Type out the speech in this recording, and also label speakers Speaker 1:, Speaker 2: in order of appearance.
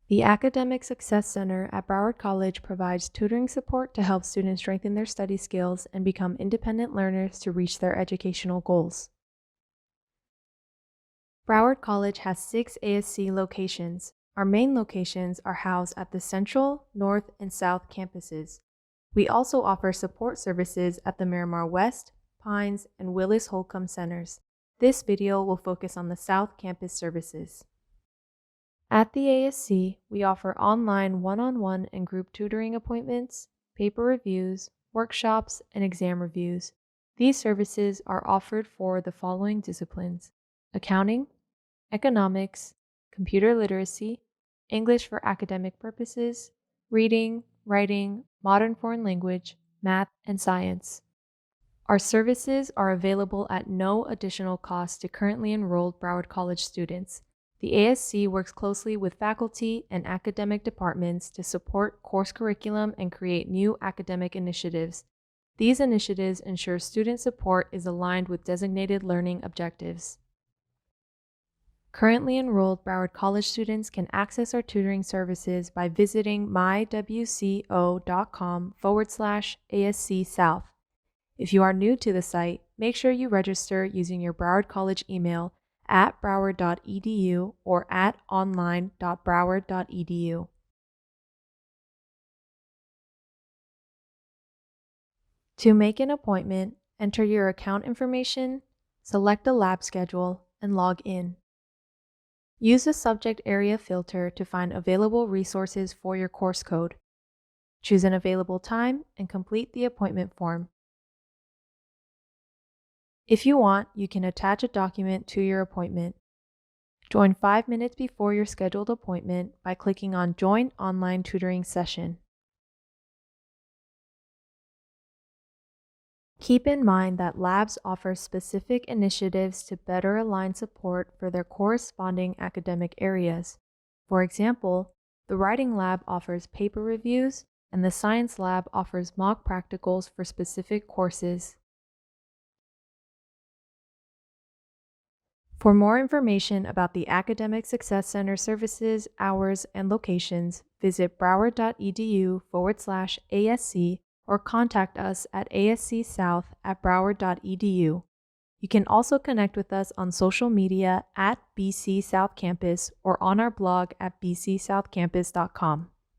Speaker 1: The Academic Success Center at Broward College provides tutoring support to help students strengthen their study skills and become independent learners to reach their educational goals. Broward College has 6 ASC locations. Our main locations are housed at the Central, North, and South campuses. We also offer support services at the Miramar West, Pines, and Willis Holcomb centers. This video will focus on the South Campus services. At the ASC, we offer online one-on-one and group tutoring appointments, paper reviews, workshops, and exam reviews. These services are offered for the following disciplines: accounting, economics, computer literacy, English for academic purposes, reading, writing, modern foreign language, math, and science. Our services are available at no additional cost to currently enrolled Broward College students. The ASC works closely with faculty and academic departments to support course curriculum and create new academic initiatives. These initiatives ensure student support is aligned with designated learning objectives. Currently enrolled Broward College students can access our tutoring services by visiting mywco.com/ASC South. If you are new to the site, make sure you register using your Broward College email at broward.edu or at online.broward.edu. To make an appointment, enter your account information, select a lab schedule, and log in. Use the subject area filter to find available resources for your course code. Choose an available time and complete the appointment form. If you want, you can attach a document to your appointment. Join 5 minutes before your scheduled appointment by clicking on Join Online Tutoring Session. Keep in mind that labs offer specific initiatives to better align support for their corresponding academic areas. For example, the writing lab offers paper reviews, and the science lab offers mock practicals for specific courses. For more information about the Academic Success Center services, hours, and locations, visit broward.edu/ASC or contact us at ascsouth@broward.edu. You can also connect with us on social media at BC South Campus or on our blog at bcsouthcampus.com.